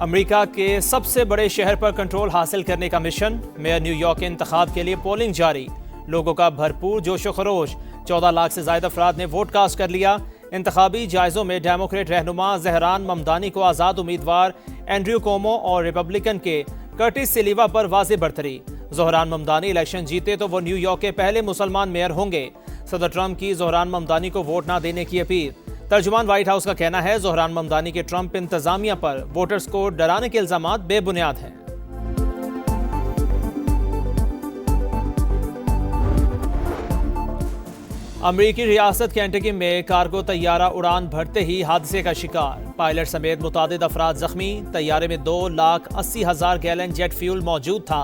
America के सबसे बड़े शहर पर कंट्रोल हासिल करने का मिशन। मेयर न्यूयॉर्क के इंतखाब के लिए पोलिंग जारी। लोगों का भरपूर जोशो खरोश। 14 लाख से ज्यादा अफराद ने वोट कास्ट कर लिया। इंतखाबी जायजों में डेमोक्रेट रहनुमा जहरान ममदानी को आज़ाद उम्मीदवार एंड्रयू कोमो और रिपब्लिकन के कर्टिस सिलीवा पर वाज़े बरतरी। जहरान ममदानी इलेक्शन जीते तो वो न्यूयॉर्क के पहले मुसलमान मेयर होंगे। सदर ट्रंप की जहरान ममदानी को वोट ना देने की अपील। तर्जुमान व्हाइट हाउस का कहना है जहरान ममदानी के ट्रंप इंतजामिया पर वोटर्स को डराने के इल्जामात बेबुनियाद हैं। अमेरिकी रियासत केंटकी में कार्गो तैयारा उड़ान भरते ही हादसे का शिकार। पायलट समेत मुतादिद अफराद जख्मी। तैयारे में 2,80,000 गैलन जेट फ्यूल मौजूद था।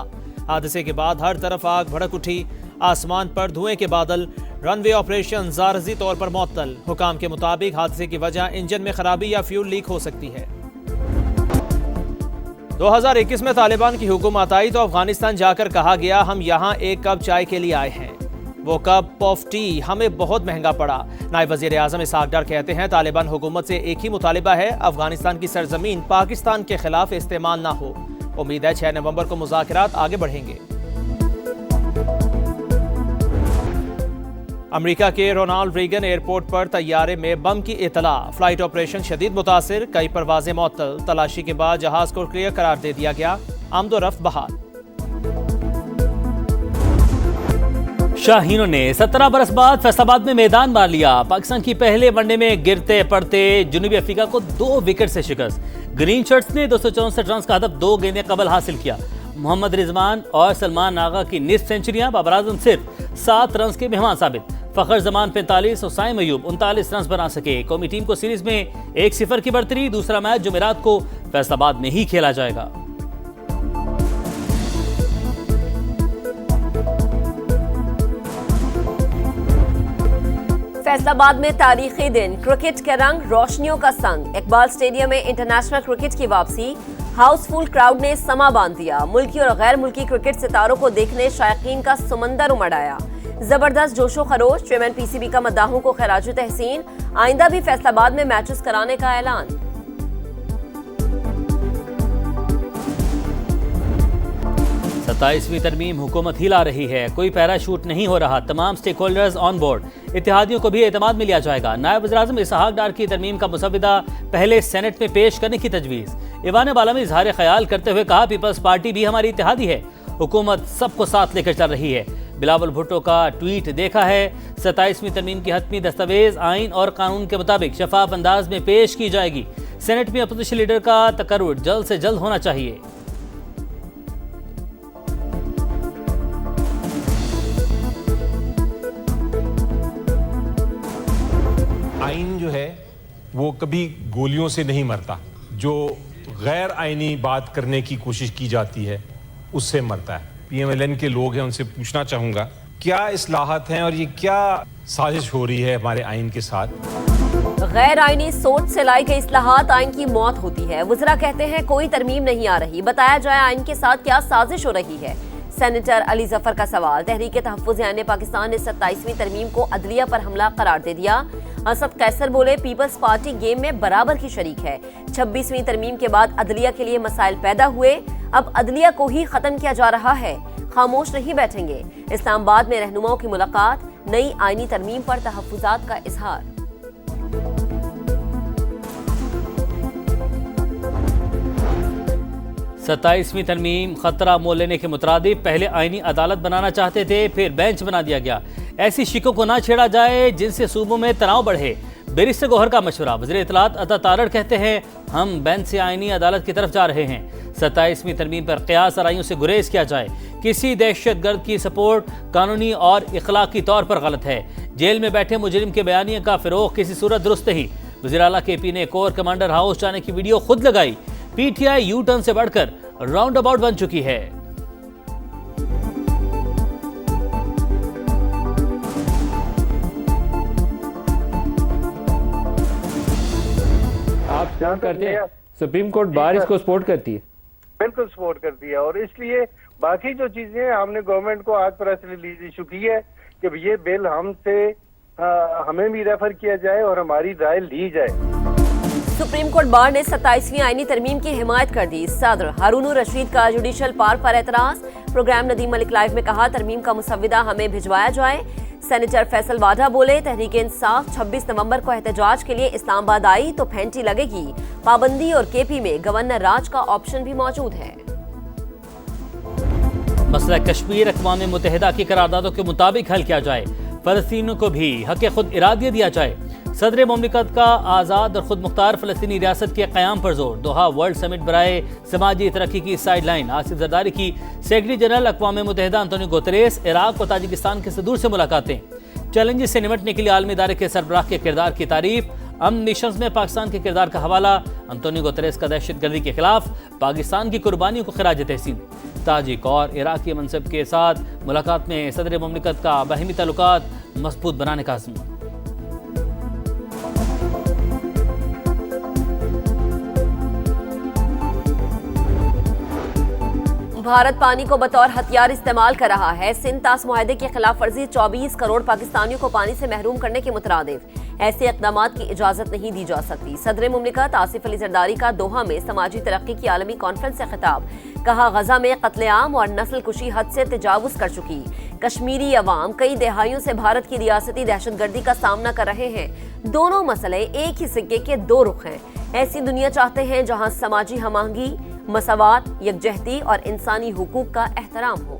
हादसे के बाद हर तरफ आग भड़क उठी। आसमान पर धुएं के बादल। रनवे ऑपरेशन जारजी तौर पर मुअत्तल। हुकाम के मुताबिक हादसे की वजह इंजन में खराबी या फ्यूल लीक हो सकती है। 2021 में तालिबान की हुकूमत आई तो अफगानिस्तान जाकर कहा गया हम यहाँ एक कप चाय के लिए आए हैं। वो कप ऑफ टी हमें बहुत महंगा पड़ा। नायब वजीर आजम इसहाक डार कहते हैं तालिबान हुकूमत से एक ही मुतालिबा है, अफगानिस्तान की सरजमीन पाकिस्तान के खिलाफ इस्तेमाल ना हो। उम्मीद है 6 नवंबर को मुज़ाकरात आगे बढ़ेंगे। अमेरिका के रोनाल्ड रीगन एयरपोर्ट पर तैयारे में बम की इतला। फ्लाइट ऑपरेशन शदीद मुतासिर। कई परवाजें मुअत्तल। तलाशी के बाद जहाज को क्लियर करार दे दिया गया। आमदोरफ्त बहाल। शाहीनों ने 17 बरस बाद फैसलाबाद में मैदान मार लिया। पाकिस्तान की पहले वनडे में गिरते पड़ते जनूबी अफ्रीका को 2 विकेट से शिकस्त। ग्रीन शर्ट्स ने 264 रन का हदफ 2 गेंदें कबल हासिल किया। मोहम्मद रिजवान और सलमान आगा की निस्फ सेंचुरियां। बाबर आजम सिर्फ 7 रन के मेहमान साबित। फखर जमान 45 और साइम अयूब 39 रन बना सके। कौमी टीम को सीरीज में 1-0 की बढ़तरी। दूसरा मैच जुमेरात को फैसलाबाद में ही खेला जाएगा। फैसलाबाद में तारीखी दिन। क्रिकेट के रंग रोशनियों का संग। इकबाल स्टेडियम में इंटरनेशनल क्रिकेट की वापसी। हाउसफुल क्राउड ने समा बांध दिया। मुल्की और गैर मुल्की क्रिकेट सितारों को देखने शायकीन का समंदर उमड़ आया। जबरदस्त जोशो खरोश। चेयरमैन पीसीबी का मद्दाहों को खैराज तहसीन। आइंदा भी फैसलाबाद में मैचेस कराने का ऐलान। सत्ताईसवीं तरमीम हुकूमत ही ला रही है। कोई पैराशूट नहीं हो रहा। तमाम स्टेक होल्डर्स ऑन बोर्ड। इत्तेहादियों को भी एतमाद में लिया जाएगा। नायब वज़ीर आज़म इसहाक डार की तरमीम का मुसविदा पहले सेनेट में पेश करने की तजवीज़। ईवान बाला में इजहार ख्याल करते हुए कहा पीपल्स पार्टी भी हमारी इत्तेहादी है। हुकूमत सबको साथ लेकर चल रही है। बिलावल भुट्टो का ट्वीट देखा है। 27वीं तरमीम की हतमी दस्तावेज आइन और कानून के मुताबिक शफाफ अंदाज में पेश की जाएगी। सेनेट में अपोजिशन लीडर का तकर्रुर जल्द से जल्द होना चाहिए। आइन जो है वो कभी गोलियों से नहीं मरता। जो गैर आइनी बात करने की कोशिश की जाती है उससे मरता है। पीएमएलएन के लोग हैं, उनसे पूछना चाहूंगा क्या इस्लाहत हैं और ये क्या साजिश हो रही है हमारे आइन के साथ। गैर आइनी सोच से लाई गई इस्लाहात आइन की मौत होती है। वज़रा कहते हैं कोई तरमीम नहीं आ रही। बताया जाए आइन के साथ क्या साजिश हो रही है। सेनेटर अली जफर का सवाल। तहरीक तहफ़्फ़ुज़ आइन पाकिस्तान ने 27वीं तरमीम को अदलिया पर हमला करार दे दिया। असद कैसर बोले पीपल्स पार्टी गेम में बराबर की शरीक है। 26वीं तरमीम के बाद अदलिया के लिए मसाइल पैदा हुए। अब अदलिया को ही खत्म किया जा रहा है। खामोश नहीं बैठेंगे। इस्लामाबाद में रहनुमाओं की मुलाकात। नई आइनी तरमीम पर तहफ़्फ़ुज़ात का इजहार। सत्ताईसवीं तरमीम खतरा मोल लेने के मुताबिक पहले आईनी अदालत बनाना चाहते थे, फिर बेंच बना दिया गया। ऐसी शिकों को ना छेड़ा जाए जिनसे सूबों में तनाव बढ़े। बैरिस्टर गौहर का मशवरा। वज़ीर इत्तलात अता तारड़ कहते हैं हम बेंच से आईनी अदालत की तरफ जा रहे हैं। 27वीं तरमीम पर क़यास आराइयों से गुरेज किया जाए। किसी दहशत गर्द की सपोर्ट कानूनी और इखलाकी तौर पर गलत है। जेल में बैठे मुजरिम के बयानिए का फ़िरोग किसी सूरत दुरुस्त नहीं। वज़ीर आला KP ने कोर कमांडर हाउस जाने की वीडियो खुद लगाई। PTI यू टर्न से बढ़कर राउंड अबाउट बन चुकी है। आप क्या करते हैं? सुप्रीम कोर्ट बार इसको सपोर्ट करती है। बिल्कुल सपोर्ट करती है और इसलिए बाकी जो चीजें हमने गवर्नमेंट को आज प्रेस रिलीज इशू की है कि ये बिल हमसे हमें भी रेफर किया जाए और हमारी राय ली जाए। सुप्रीम कोर्ट बार ने 27वीं आईनी तरमीम की हिमायत कर दी। सदर हारून रशीद का जुडिशल पार्क पर एतराज। प्रोग्राम नदीम मलिक लाइव में कहा, तरमीम का मुसव्विदा हमें भिजवाया जाए। सेनेटर फैसल वाडा बोले, तहरीक इंसाफ 26 नवंबर को एहतजाज के लिए इस्लामाबाद आई तो फेंटी लगेगी। पाबंदी और केपी में गवर्नर राज का ऑप्शन भी मौजूद है। मसला कश्मीर अक़वाम मुत्तहिदा की करारदादों के मुताबिक हल किया जाए। फलस्तीनियों को भी हक़ खुद इरादियत दिया जाए। सदर मुमलिकत का आज़ाद और खुद मुख्तार फ़लस्तीनी रियासत के क़याम पर जोर। दोहा वर्ल्ड समिट बराए समाजी तरक्की की साइडलाइन। आसिफ जरदारी की सेक्रेटरी जनरल अक़वाम मुत्तहिदा अंतोनियो गुतेरेस इराक़ और ताजिकिस्तान के सदूर से मुलाकातें। चैलेंजेस से निपटने के लिए आलमी इदारे के सरबराह के किरदार की तारीफ। अमन मिशंस में पाकिस्तान के किरदार का हवाला। अंतोनियो गुतेरेस का दहशतगर्दी के खिलाफ पाकिस्तान की कुर्बानियों को खिराज तहसीन। ताजिक और इराक़ी मनसब के साथ मुलाकात में सदर मुमलिकत का बाहिमी ताल्लुकात मजबूत बनाने का अज़्म। भारत पानी को बतौर हथियार इस्तेमाल कर रहा है। सिंध तास मुआहदे की खिलाफ वर्जी 24 करोड़ पाकिस्तानियों को पानी से महरूम करने के मुतरादिफ। ऐसे इक़दामात की इजाजत नहीं दी जा सकती। सदर मुमलिकत आसिफ अली जरदारी का दोहा में समाजी तरक्की की आलमी कॉन्फ्रेंस से खिताब। कहा, गजा में कत्लेआम और नस्ल कुशी हद से तजावुज कर चुकी। कश्मीरी अवाम कई दहाइयों से भारत की रियासती दहशतगर्दी का सामना कर रहे हैं। दोनों मसले एक ही सिक्के के दो रुख हैं। ऐसी दुनिया चाहते हैं जहां समाजी हमाहंगी, मसावात, यकजहती और इंसानी हुकूक का एहतराम हो।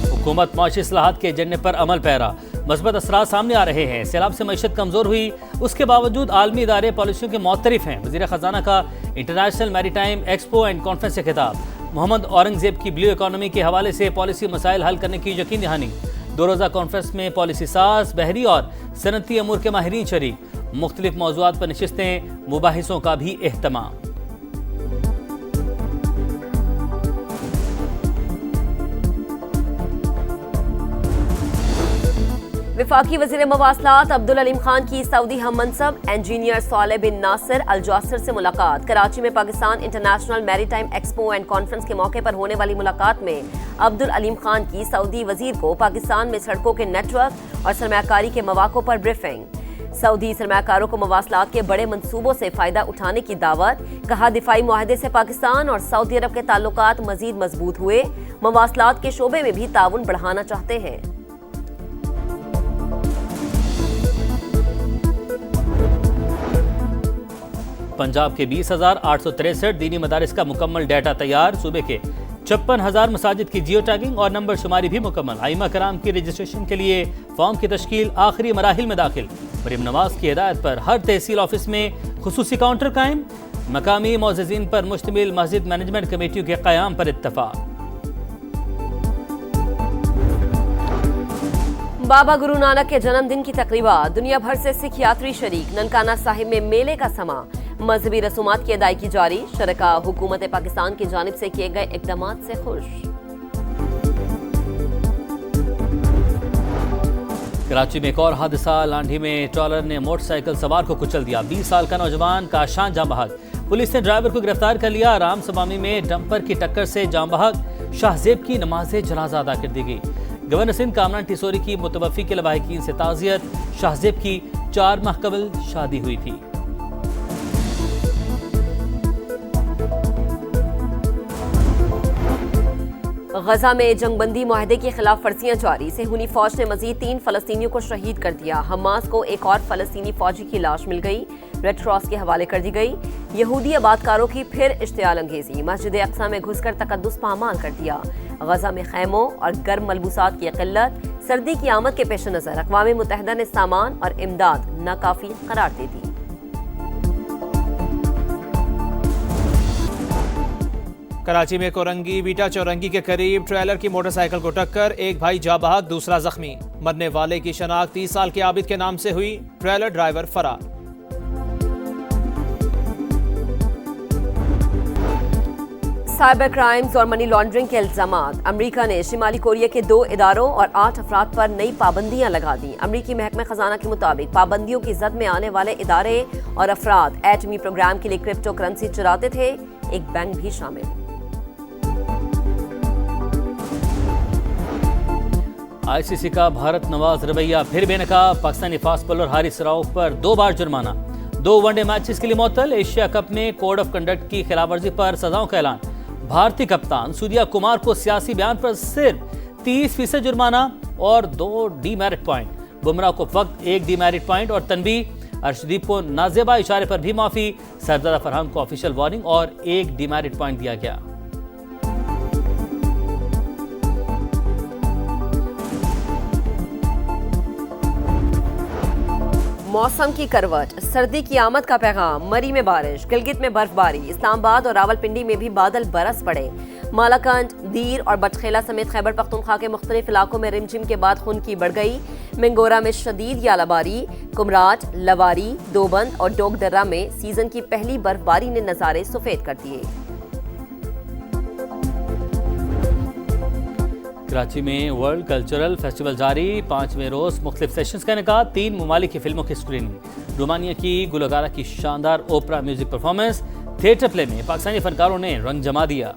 हुकूमत माशी इस्लाहात के एजेंडे पर अमल पैरा। मस्बत असरात सामने आ रहे हैं। सैलाब से मईशत कमजोर हुई, उसके बावजूद आलमी इदारे पॉलिसियों के मुअत्तरिफ हैं। वज़ीर ख़जाना का international maritime expo and conference से खिताब। मोहम्मद औरंगजेब की ब्लू इकॉनमी के हवाले से पॉलिसी मसाइल हल करने की यकीन दहानी। 2 रोज़ा कॉन्फ्रेंस में पॉलिसी साज, बहरी और सनती अमूर के माहिरीन शरीक। मुख्तलिफ मौज़ूआत पर नशिस्तें, मुबाहिसों का भी एहतमाम। वफाकी वज़ीर मवासलात अब्दुल अलीम खान की सऊदी हम मनसब इंजीनियर सालेह बिन नासिर अल जासिर से मुलाकात। कराची में Pakistan international maritime expo and conference के मौके पर होने वाली मुलाकात में अब्दुल अलीम खान की सऊदी वज़ीर को पाकिस्तान में सड़कों के नेटवर्क और सरमायाकारी के मौक़ों पर ब्रीफिंग। सऊदी सरमायाकारों को मवासलात के बड़े मंसूबों से फ़ायदा उठाने की दावत। कहा, दिफाई मुआहदे से पाकिस्तान और सऊदी अरब के ताल्लुकात मज़ीद मजबूत हुए। मवासलात के शोबे में भी ताउन बढ़ाना चाहते हैं। पंजाब के 20,863 दीनी मदारिस का मुकम्मल डाटा तैयार। सूबे के 56,000 मसाजिद की जियो टैगिंग और नंबर शुमारी भी मुकम्मल। आइमा कराम की रजिस्ट्रेशन के लिए फॉर्म की तश्कील आखिरी मराहिल में दाखिल। मरीम नवाज की हिदायत पर हर तहसील ऑफिस में खुसूसी काउंटर कायम। मकामी मोअज़्ज़िज़ीन पर मुश्तमिल मस्जिद मैनेजमेंट कमेटियों के क़याम पर इत्तफाक। बाबा गुरु नानक के जन्मदिन की तकरीबा। दुनिया भर से सिख यात्री शरीक। ननकाना साहिब में मेले का समा। मजहबी रसूमात की अदायगी जारी। शरका हुकूमत पाकिस्तान की जानिब से किए गए इक़दामात से खुश। कराची में एक और हादसा। लांढी में ट्रॉलर ने मोटरसाइकिल सवार को कुचल दिया। 20 साल का नौजवान काशान जाम बहक। पुलिस ने ड्राइवर को गिरफ्तार कर लिया। राम सबामी में डंपर की टक्कर से जाम बहक। शाहजेब की नमाज जनाजा अदा कर दी गई। गवर्नर सिंध कामरान टिसोरी की मुतवफ़ी के लवाहिकीन से ताज़ियत। शाहजेब की 4 माह कबल शादी हुई थी। गजा में जंगबंदी मुआहदे की खिलाफ वर्जियां जारी। सेहूनी फौज ने मजीद 3 फलस्तीनियों को शहीद कर दिया। हमास को एक और फलस्तीनी फौजी की लाश मिल गई, रेड क्रॉस के हवाले कर दी गई। यहूदी आबादकारों की फिर इश्तियाल अंगेजी। मस्जिद अक्सा में घुसकर तकद्दुस पामाल कर दिया। गजा में खैमों और गर्म मलबूसात की किल्लत। सर्दी की आमद के पेश नज़र अक़वाम मुत्तहिदा ने सामान और इमदाद नाकाफी करार दे दी। कराची में कोरंगी बीटा चौरंगी के करीब ट्रेलर की मोटरसाइकिल को टक्कर। एक भाई जा बहक, दूसरा जख्मी। मरने वाले की शनाख्त 30 साल के आबिद के नाम से हुई। ट्रेलर ड्राइवर फरार। साइबर क्राइम्स और मनी लॉन्ड्रिंग के इल्जामात। अमरीका ने शिमाली कोरिया के 2 इदारों और 8 अफराद पर नई पाबंदियां लगा दी। अमरीकी महकमे खजाना के मुताबिक पाबंदियों की जद में आने वाले इदारे और अफराद एटमी प्रोग्राम के लिए क्रिप्टो करेंसी चुराते थे। एक बैंक भी शामिल। आईसीसी का भारत नवाज रवैया फिर बेनकाब। पाकिस्तानी फास्ट बॉलर हारिस रऊफ पर 2 बार जुर्माना। 2 वनडे मैचेस के लिए मुअत्तल। एशिया कप में कोड ऑफ कंडक्ट की खिलाफवर्जी पर सजाओं का ऐलान। भारतीय कप्तान सूर्या कुमार को सियासी बयान पर सिर्फ 30% जुर्माना और 2 डीमेरिट पॉइंट। बुमराह को फक्त 1 डीमेरिट पॉइंट और तनबीह। अर्शदीप को नाजेबा इशारे पर भी माफी। सरदार फरहान को ऑफिशियल वार्निंग और 1 डीमेरिट पॉइंट दिया गया। मौसम की करवट, सर्दी की आमद का पैगाम। मरी में बारिश, गिलगित में बर्फबारी, इस्लामाबाद और रावलपिंडी में भी बादल बरस पड़े। मालाकंड, दीर और बटखेला समेत खैबर पख्तूनख्वा के मुख्तलिफ इलाकों में रिमझिम के बाद खुनकी बढ़ गई। मिंगोरा में शदीद यालाबारी, कुमराट, लवारी, दोबंद और डोगदर्रा में सीजन की पहली बर्फबारी ने नज़ारे सफेद कर दिए। कराची में वर्ल्ड कल्चरल फेस्टिवल जारी। 5वें रोज मुख्तलिफ सेशंस का इनेकाद। 3 ममालिक की फिल्मों की स्क्रीनिंग। रोमानिया की गुलकारा की शानदार ओपरा म्यूजिक परफॉर्मेंस। थिएटर प्ले में पाकिस्तानी फनकारों ने रंग जमा दिया।